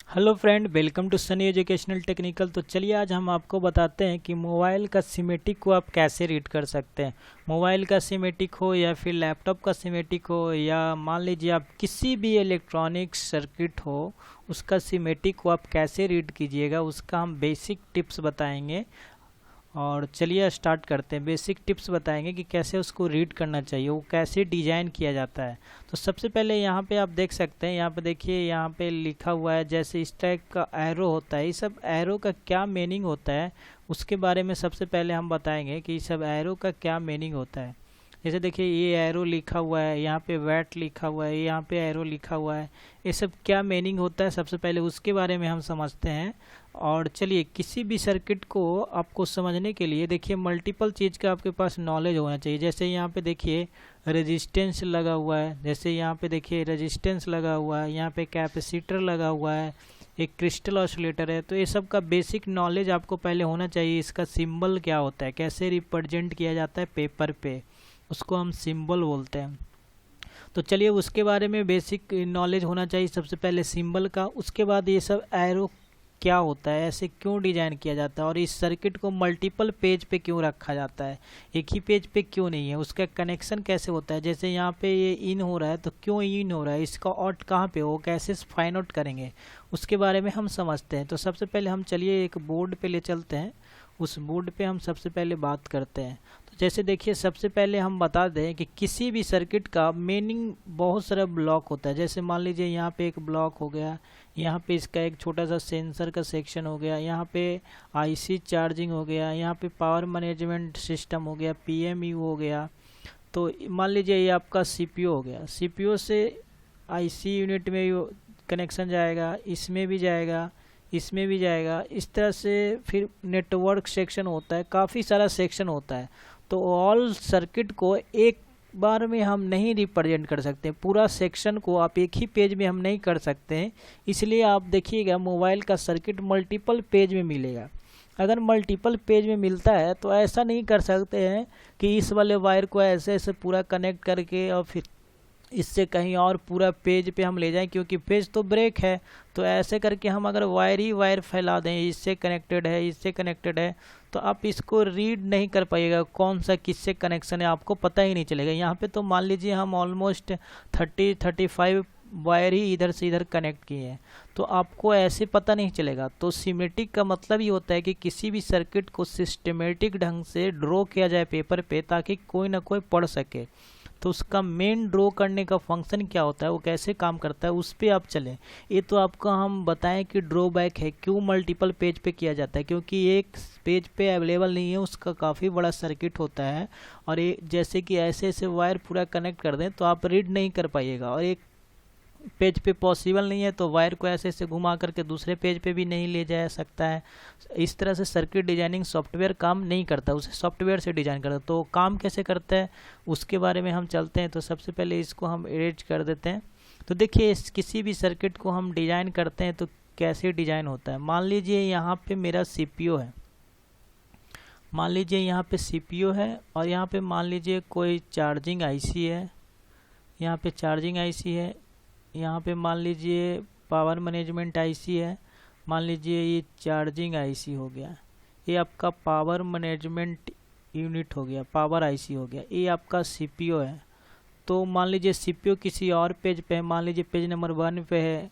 Hello friend, welcome to Sunny educational technical. तो चलिए आज हम आपको बताते हैं कि मोबाइल का सीमेटिक को आप कैसे रीड कर सकते हैं। मोबाइल का सीमेटिक हो या फिर लैपटॉप का सीमेटिक हो या मान लीजिए आप किसी भी इलेक्ट्रॉनिक सर्किट हो, उसका सीमेटिक को आप कैसे रीड कीजिएगा उसका हम बेसिक टिप्स बताएंगे। और चलिए स्टार्ट करते हैं। बेसिक टिप्स बताएंगे कि कैसे उसको रीड करना चाहिए, वो कैसे डिजाइन किया जाता है। तो सबसे पहले यहाँ पे आप देख सकते हैं, यहाँ पे देखिए, यहाँ पे लिखा हुआ है जैसे इस टाइप का एरो होता है। ये सब एरो का क्या मीनिंग होता है उसके बारे में सबसे पहले हम बताएंगे कि सब एरो का क्या मीनिंग होता है। जैसे देखिए ये एरो लिखा हुआ है, यहाँ पे वैट लिखा हुआ है, यहाँ पे एरो लिखा हुआ है। ये सब क्या मीनिंग होता है सबसे पहले उसके बारे में हम समझते हैं। और चलिए, किसी भी सर्किट को आपको समझने के लिए देखिए मल्टीपल चीज़ का आपके पास नॉलेज होना चाहिए। जैसे यहाँ पे देखिए रेजिस्टेंस लगा हुआ है, जैसे यहाँ पे देखिए रेजिस्टेंस लगा हुआ है, यहाँ पे कैपेसिटर लगा हुआ है, एक क्रिस्टल ऑसिलेटर है। तो ये सब का बेसिक नॉलेज आपको पहले होना चाहिए। इसका सिंबल क्या होता है, कैसे रिप्रेजेंट किया जाता है पेपर पे, उसको हम सिंबल बोलते हैं। तो चलिए उसके बारे में बेसिक नॉलेज होना चाहिए सबसे पहले सिंबल का। उसके बाद ये सब एरो क्या होता है, ऐसे क्यों डिजाइन किया जाता है, और इस सर्किट को मल्टीपल पेज पे क्यों रखा जाता है, एक ही पेज पे क्यों नहीं है, उसका कनेक्शन कैसे होता है। जैसे यहाँ पे ये इन हो रहा है तो क्यों इन हो रहा है, इसका आउट कहाँ पे हो, कैसे फाइंड आउट करेंगे, उसके बारे में हम समझते हैं। तो सबसे पहले हम चलिए एक बोर्ड पे ले चलते हैं, उस बोर्ड पे हम सबसे पहले बात करते हैं। तो जैसे देखिए सबसे पहले हम बता दें कि किसी भी सर्किट का मीनिंग बहुत सारा ब्लॉक होता है। जैसे मान लीजिए यहाँ पे एक ब्लॉक हो गया, यहाँ पे इसका एक छोटा सा सेंसर का सेक्शन हो गया, यहाँ पे आईसी चार्जिंग हो गया, यहाँ पे पावर मैनेजमेंट सिस्टम हो गया, पीएमयू हो गया। तो मान लीजिए ये आपका सीपीयू हो गया, सीपीयू से आईसी यूनिट में कनेक्शन जाएगा, इसमें भी जाएगा, इसमें भी जाएगा। इस तरह से फिर नेटवर्क सेक्शन होता है, काफ़ी सारा सेक्शन होता है। तो ऑल सर्किट को एक बार में हम नहीं रिप्रेजेंट कर सकते, पूरा सेक्शन को आप एक ही पेज में हम नहीं कर सकते हैं। इसलिए आप देखिएगा मोबाइल का सर्किट मल्टीपल पेज में मिलेगा। अगर मल्टीपल पेज में मिलता है तो ऐसा नहीं कर सकते हैं कि इस वाले वायर को ऐसे ऐसे पूरा कनेक्ट करके और फिर इससे कहीं और पूरा पेज पे हम ले जाएं, क्योंकि पेज तो ब्रेक है। तो ऐसे करके हम अगर वायर ही वायर फैला दें, इससे कनेक्टेड है, इससे कनेक्टेड है, तो आप इसको रीड नहीं कर पाइएगा कौन सा किससे कनेक्शन है, आपको पता ही नहीं चलेगा। यहाँ पे तो मान लीजिए हम ऑलमोस्ट 35 वायर ही इधर से इधर कनेक्ट किए हैं, तो आपको ऐसे पता नहीं चलेगा। तो सिमेट्रिक का मतलब ही होता है कि किसी भी सर्किट को सिस्टमेटिक ढंग से ड्रॉ किया जाए पेपर पे, ताकि कोई ना कोई पढ़ सके। तो उसका मेन ड्रॉ करने का फंक्शन क्या होता है, वो कैसे काम करता है, उस पर आप चलें। ये तो आपको हम बताएं कि ड्रॉबैक है क्यों मल्टीपल पेज पे किया जाता है, क्योंकि एक पेज पे अवेलेबल नहीं है, उसका काफ़ी बड़ा सर्किट होता है। और ये जैसे कि ऐसे ऐसे वायर पूरा कनेक्ट कर दें तो आप रीड नहीं कर पाइएगा, और एक पेज पे पॉसिबल नहीं है तो वायर को ऐसे ऐसे घुमा करके दूसरे पेज पे भी नहीं ले जा सकता है। इस तरह से सर्किट डिजाइनिंग सॉफ्टवेयर काम नहीं करता, उसे सॉफ्टवेयर से डिजाइन करता। तो काम कैसे करता है उसके बारे में हम चलते हैं। तो सबसे पहले इसको हम इरेज कर देते हैं। तो देखिए किसी भी सर्किट को हम डिजाइन करते हैं तो कैसे डिजाइन होता है। मान लीजिए यहाँ पे मेरा सीपीयू है, मान लीजिए यहाँ पे सीपीयू है, और यहाँ पे मान लीजिए कोई चार्जिंग आईसी है, यहाँ पे चार्जिंग आईसी है, यहाँ पे मान लीजिए पावर मैनेजमेंट आईसी है, मान लीजिए ये चार्जिंग आईसी हो गया, ये आपका पावर मैनेजमेंट यूनिट हो गया, पावर आईसी हो गया, ये आपका सीपीयू है। तो मान लीजिए सीपीयू किसी और पेज पे है, मान लीजिए पेज नंबर 1 पे है,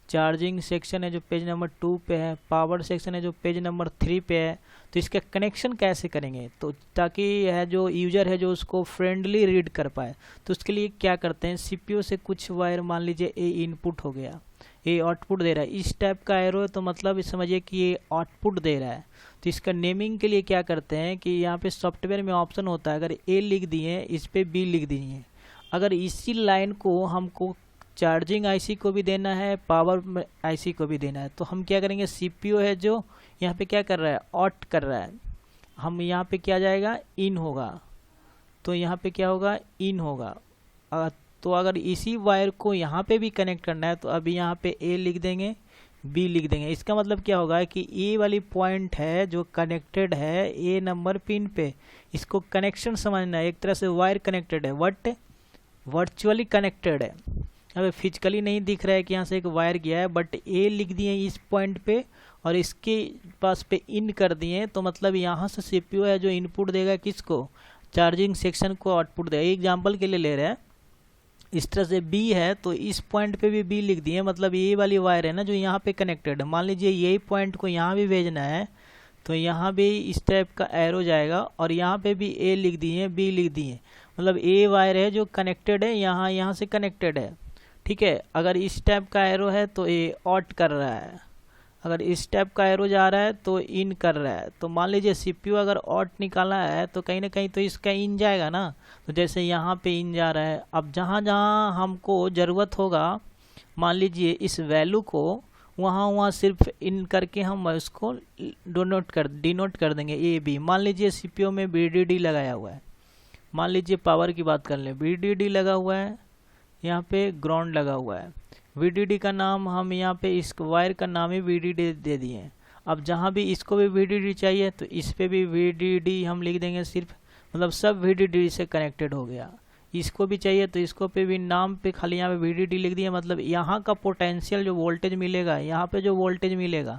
चार्जिंग सेक्शन है जो पेज नंबर 2 पे है, पावर सेक्शन है जो पेज नंबर 3 पे है। तो इसका कनेक्शन कैसे करेंगे, तो ताकि यह जो यूजर है जो उसको फ्रेंडली रीड कर पाए, तो उसके लिए क्या करते हैं, सीपीयू से कुछ वायर मान लीजिए ए इनपुट हो गया, ये आउटपुट दे रहा है, इस टाइप का एरो है, तो मतलब समझिए कि ये आउटपुट दे रहा है। तो इसका नेमिंग के लिए क्या करते हैं कि यहाँ पे सॉफ्टवेयर में ऑप्शन होता है, अगर ए लिख दिए इस पे बी लिख दिए, अगर इसी लाइन को हमको चार्जिंग आईसी को भी देना है, पावर आईसी को भी देना है, तो हम क्या करेंगे, सीपीयू है जो यहाँ पे क्या कर रहा है, आउट कर रहा है, हम यहाँ पे क्या जाएगा, इन होगा, तो यहाँ पे क्या होगा, इन होगा। तो अगर इसी वायर को यहाँ पे भी कनेक्ट करना है तो अभी यहाँ पे ए लिख देंगे, बी लिख देंगे। इसका मतलब क्या होगा कि ए वाली पॉइंट है जो कनेक्टेड है ए नंबर पिन पे, इसको कनेक्शन समझना है, एक तरह से वायर कनेक्टेड है, बट वर्चुअली कनेक्टेड है। अब फिजिकली नहीं दिख रहा है कि यहाँ से एक वायर गया है, बट ए लिख दिए इस पॉइंट पे और इसके पास पे इन कर दिए, तो मतलब यहाँ से सीपीयू है जो इनपुट देगा किसको, चार्जिंग सेक्शन को आउटपुट देगा। एग्जाम्पल के लिए ले रहे हैं, इस तरह से बी है तो इस पॉइंट पे भी बी लिख दिए, मतलब ये वाली वायर है ना जो यहाँ पे कनेक्टेड है, मान लीजिए यही पॉइंट को यहाँ भी भेजना है तो यहाँ भी इस टाइप का एरो जाएगा और यहाँ पे भी ए लिख दिए बी लिख दिए, मतलब ए वायर है जो कनेक्टेड है यहाँ से कनेक्टेड है। ठीक है, अगर इस टाइप का एरो है तो ए आउट कर रहा है, अगर इस टाइप का एरो जा रहा है तो इन कर रहा है। तो मान लीजिए सीपीयू अगर आउट निकाला है तो कहीं ना कहीं तो इसका इन जाएगा ना, तो जैसे यहाँ पे इन जा रहा है। अब जहाँ जहाँ हमको ज़रूरत होगा, मान लीजिए इस वैल्यू को वहाँ सिर्फ इन करके हम उसको डिनोट कर देंगे ए बी। मान लीजिए सीपीयू में VDD लगाया हुआ है, मान लीजिए पावर की बात कर लें, VDD लगा हुआ है, यहाँ पे ग्राउंड लगा हुआ है। VDD का नाम हम यहाँ पे इस वायर का नाम ही VDD दे दिए। अब जहाँ भी इसको भी VDD चाहिए तो इस पे भी VDD हम लिख देंगे सिर्फ, मतलब सब VDD से कनेक्टेड हो गया। इसको भी चाहिए तो इसको पे भी नाम पे खाली यहाँ पे VDD लिख दिया, मतलब यहाँ का पोटेंशियल जो वोल्टेज मिलेगा, यहाँ पे जो वोल्टेज मिलेगा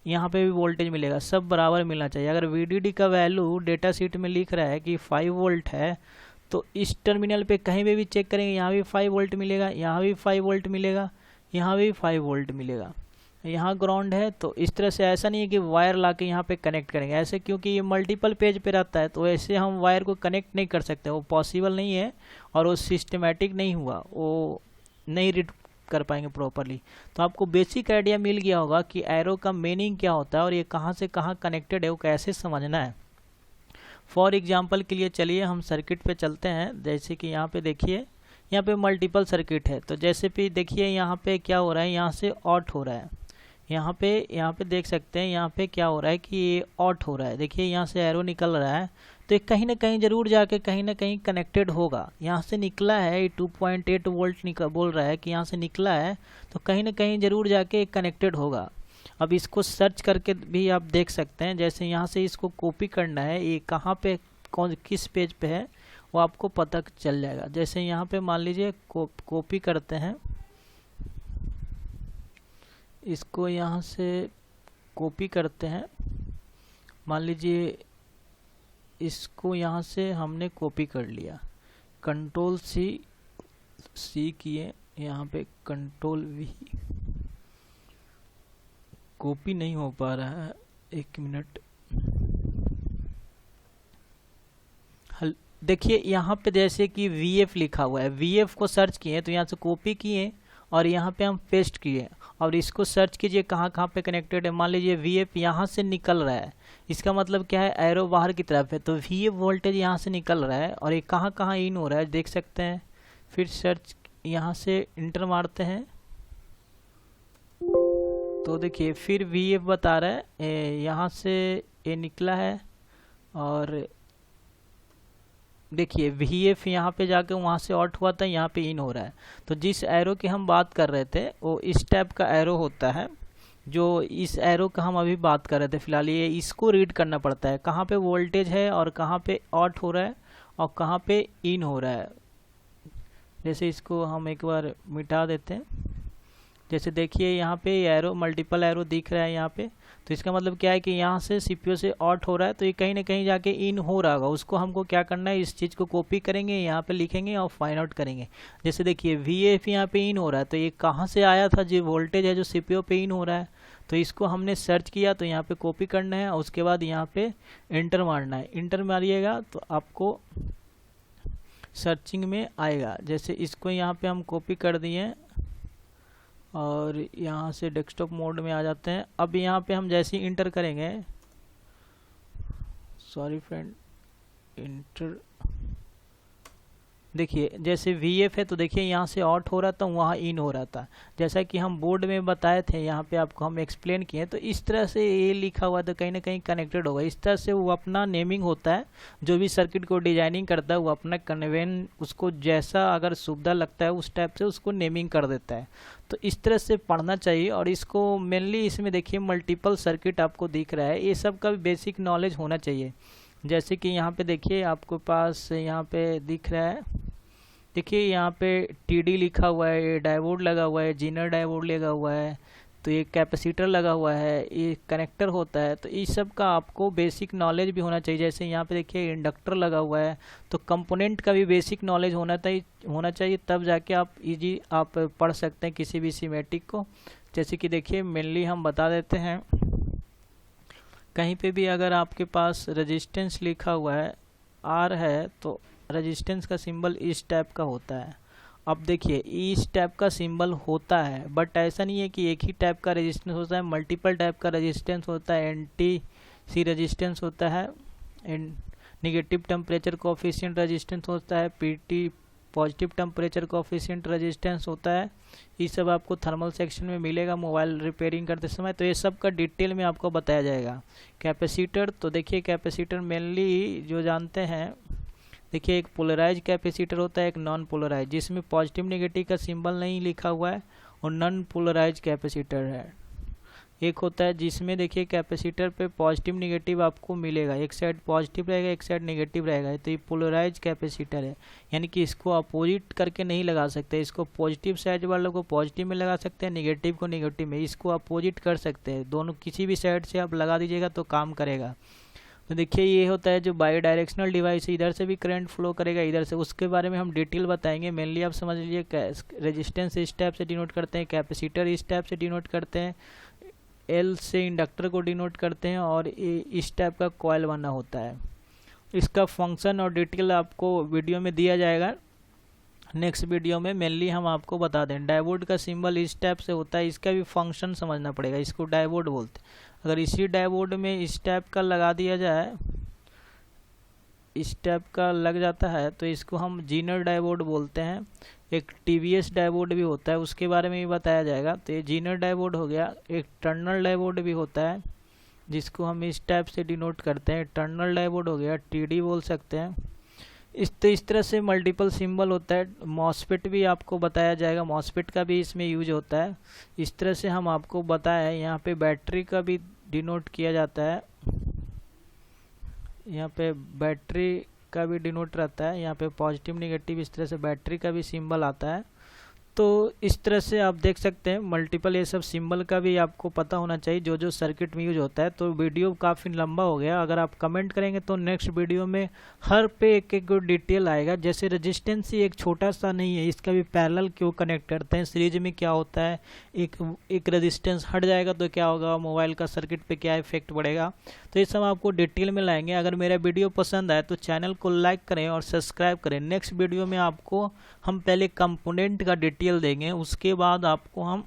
यहाँ पे भी वोल्टेज मिलेगा, सब बराबर मिलना चाहिए। अगर VDD का वैल्यू डेटा शीट में लिख रहा है कि 5 वोल्ट है तो इस टर्मिनल पे कहीं पे भी चेक करेंगे यहाँ भी 5 वोल्ट मिलेगा, यहाँ भी 5 वोल्ट मिलेगा, यहाँ भी 5 वोल्ट मिलेगा। यहाँ ग्राउंड है तो इस तरह से ऐसा नहीं है कि वायर ला के यहाँ पे कनेक्ट करेंगे ऐसे, क्योंकि ये मल्टीपल पेज पे रहता है तो ऐसे हम वायर को कनेक्ट नहीं कर सकते, वो पॉसिबल नहीं है और वो सिस्टमेटिक नहीं हुआ, वो नहीं रीड कर पाएंगे प्रॉपरली। तो आपको बेसिक आइडिया मिल गया होगा कि एरो का मीनिंग क्या होता है और ये कहाँ से कहाँ कनेक्टेड है, वो कैसे समझना है। फॉर एग्जांपल के लिए चलिए हम सर्किट पे चलते हैं। जैसे कि यहाँ पे देखिए, यहाँ पे मल्टीपल सर्किट है, तो जैसे भी देखिए यहाँ पे क्या हो रहा है, यहाँ से आउट हो रहा है, यहाँ पे देख सकते हैं यहाँ पे क्या हो रहा है कि ये आउट हो रहा है। देखिए यहाँ से एरो निकल रहा है तो ये कहीं ना कहीं ज़रूर जाके कहीं ना कहीं कनेक्टेड होगा। यहाँ से निकला है, 2.8 वोल्ट बोल रहा है कि यहाँ से निकला है तो कहीं ना कहीं ज़रूर जाके कनेक्टेड होगा। अब इसको सर्च करके भी आप देख सकते हैं, जैसे यहाँ से इसको कॉपी करना है, ये कहाँ पे किस पेज पे है वो आपको पता चल जाएगा। जैसे यहाँ पे मान लीजिए कॉपी करते हैं, इसको यहाँ से कॉपी करते हैं, मान लीजिए इसको यहाँ से हमने कॉपी कर लिया, कंट्रोल सी किए, यहाँ पे कंट्रोल V, कॉपी नहीं हो पा रहा है, 1 मिनट। देखिए यहाँ पे जैसे कि VF लिखा हुआ है, VF को सर्च किए तो यहाँ से कॉपी किए और यहाँ पे हम पेस्ट किए और इसको सर्च कीजिए कहाँ कहाँ पे कनेक्टेड है। मान लीजिए VF यहाँ से निकल रहा है, इसका मतलब क्या है, एरो बाहर की तरफ है, तो VF वोल्टेज यहाँ से निकल रहा है और ये कहाँ कहाँ इन हो रहा है देख सकते हैं। फिर सर्च यहाँ से इंटर मारते हैं तो देखिए फिर VF बता रहा है यहाँ से ये निकला है और देखिए VF यहाँ पे जाके वहाँ से आउट हुआ था, यहाँ पे इन हो रहा है। तो जिस एरो की हम बात कर रहे थे वो इस टाइप का एरो होता है, जो इस एरो का हम अभी बात कर रहे थे फिलहाल, ये इसको रीड करना पड़ता है कहाँ पे वोल्टेज है और कहाँ पे आउट हो रहा है और कहाँ पे इन हो रहा है। जैसे इसको हम एक बार मिटा देते हैं, जैसे देखिए यहाँ पे एरो मल्टीपल एरो दिख रहा है यहाँ पे, तो इसका मतलब क्या है कि यहाँ से सीपीयू से आउट हो रहा है तो ये कहीं ना कहीं जाके इन हो रहा होगा। उसको हमको क्या करना है, इस चीज़ को कॉपी करेंगे, यहाँ पे लिखेंगे और फाइंड आउट करेंगे। जैसे देखिए VF यहाँ पे इन हो रहा है तो ये कहाँ से आया था, जो वोल्टेज है जो सीपीयू पे इन हो रहा है, तो इसको हमने सर्च किया तो यहाँ पे कॉपी करना है और उसके बाद यहाँ पे इंटर मारना है। इंटर मारिएगा तो आपको सर्चिंग में आएगा। जैसे इसको यहाँ पे हम कॉपी कर दिए और यहाँ से डेस्कटॉप मोड में आ जाते हैं। अब यहाँ पे हम जैसे ही इंटर करेंगे, सॉरी फ्रेंड, इंटर, देखिए जैसे VF है तो देखिए यहाँ से आउट हो रहा था, वहाँ इन हो रहा था, जैसा कि हम बोर्ड में बताए थे, यहाँ पे आपको हम एक्सप्लेन किए। तो इस तरह से ये लिखा हुआ तो कहीं ना कहीं कनेक्टेड होगा। इस तरह से वो अपना नेमिंग होता है, जो भी सर्किट को डिजाइनिंग करता है वो अपना कन्वेन उसको जैसा अगर सुविधा लगता है उस टाइप से उसको नेमिंग कर देता है। तो इस तरह से पढ़ना चाहिए। और इसको मेनली इसमें देखिए मल्टीपल सर्किट आपको दिख रहा है, ये सब का भी बेसिक नॉलेज होना चाहिए। जैसे कि यहाँ पे देखिए आपको पास यहाँ पे दिख रहा है, देखिए यहाँ पे TD लिखा हुआ है, ये डायोड लगा हुआ है, जीनर डायोड लगा हुआ है, तो ये कैपेसिटर लगा हुआ है, ये कनेक्टर होता है। तो इस सब का आपको बेसिक नॉलेज भी होना चाहिए। जैसे यहाँ पे देखिए इंडक्टर लगा हुआ है, तो कंपोनेंट का भी बेसिक नॉलेज होना चाहिए, तब जाके आप इजी आप पढ़ सकते हैं किसी भी सीमेटिक को। जैसे कि देखिए मेनली हम बता देते हैं, कहीं पे भी अगर आपके पास रेजिस्टेंस लिखा हुआ है R है, तो रेजिस्टेंस का सिंबल इस टाइप का होता है। अब देखिए इस टाइप का सिंबल होता है, बट ऐसा नहीं है कि एक ही टाइप का रेजिस्टेंस होता है, मल्टीपल टाइप का रेजिस्टेंस होता है। NTC रेजिस्टेंस होता है, नेगेटिव टेम्परेचर कोफिशिएंट रेजिस्टेंस होता है, PT positive temperature coefficient resistance होता है। ये सब आपको थर्मल सेक्शन में मिलेगा मोबाइल रिपेयरिंग करते समय, तो ये सब का डिटेल में आपको बताया जाएगा। कैपेसिटर, तो देखिए कैपेसिटर मेनली जो जानते हैं, देखिए एक पोलराइज कैपेसिटर होता है, एक नॉन पोलराइज, जिसमें पॉजिटिव नेगेटिव का सिंबल नहीं लिखा हुआ है, और नॉन पोलराइज कैपेसिटर है। एक होता है जिसमें देखिए कैपेसिटर पे पॉजिटिव नेगेटिव आपको मिलेगा, एक साइड पॉजिटिव रहेगा एक साइड नेगेटिव रहेगा, तो ये पोलराइज कैपेसिटर है। यानी कि इसको अपोजिट करके नहीं लगा सकते, इसको पॉजिटिव साइड वालों को पॉजिटिव में लगा सकते हैं, नेगेटिव को नेगेटिव में, इसको अपोजिट कर सकते हैं। दोनों किसी भी साइड से आप लगा दीजिएगा तो काम करेगा। तो देखिए ये होता है जो बाई डायरेक्शनल डिवाइस, इधर से भी करंट फ्लो करेगा इधर से, उसके बारे में हम डिटेल बताएंगे। मेनली आप समझ लीजिए रेजिस्टेंस इस टाइप से डिनोट करते हैं, कैपेसिटर इस टाइप से डिनोट करते हैं, L से इंडक्टर को डिनोट करते हैं, और इस टाइप का कॉइल बना होता है। इसका फंक्शन और डिटेल आपको वीडियो में दिया जाएगा, नेक्स्ट वीडियो में मेनली हम आपको बता दें। डायोड का सिंबल इस टाइप से होता है, इसका भी फंक्शन समझना पड़ेगा, इसको डायोड बोलते हैं। अगर इसी डायोड में इस टाइप का लगा दिया जाए, इस टाइप का लग जाता है, तो इसको हम जीनर डायोड बोलते हैं। एक TVS डायोड भी होता है, उसके बारे में भी बताया जाएगा। तो ये जीनर डायोड हो गया। एक टर्नल डायोड भी होता है, जिसको हम इस टाइप से डिनोट करते हैं, टर्नल डायोड हो गया, TD बोल सकते हैं। इस तरह से मल्टीपल सिंबल होता है। मॉसफेट भी आपको बताया जाएगा, मॉसफेट का भी इसमें यूज होता है। इस तरह से हम आपको बताया। यहाँ पे बैटरी का भी डिनोट किया जाता है, यहाँ पे बैटरी का भी डिनोट रहता है, यहाँ पे पॉजिटिव नेगेटिव इस तरह से बैटरी का भी सिंबल आता है। तो इस तरह से आप देख सकते हैं मल्टीपल ये सब सिंबल का भी आपको पता होना चाहिए जो जो सर्किट में यूज होता है। तो वीडियो काफ़ी लंबा हो गया, अगर आप कमेंट करेंगे तो नेक्स्ट वीडियो में हर पे एक एक डिटेल आएगा। जैसे रेजिस्टेंस ही एक छोटा सा नहीं है, इसका भी पैरेलल क्यों कनेक्ट करते हैं, सीरीज में क्या होता है, एक रेजिस्टेंस हट जाएगा तो क्या होगा, मोबाइल का सर्किट पे क्या इफेक्ट पड़ेगा, तो ये सब आपको डिटेल में लाएंगे। अगर मेरा वीडियो पसंद आए तो चैनल को लाइक करें और सब्सक्राइब करें। नेक्स्ट वीडियो में आपको हम पहले कंपोनेंट का डिटेल देंगे, उसके बाद आपको हम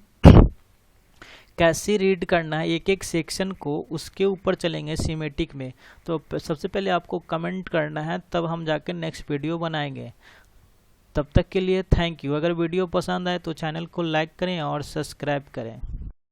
कैसे रीड करना है एक एक सेक्शन को, उसके ऊपर चलेंगे सीमेटिक में। तो सबसे पहले आपको कमेंट करना है, तब हम जाकर नेक्स्ट वीडियो बनाएंगे। तब तक के लिए थैंक यू। अगर वीडियो पसंद आए तो चैनल को लाइक करें और सब्सक्राइब करें।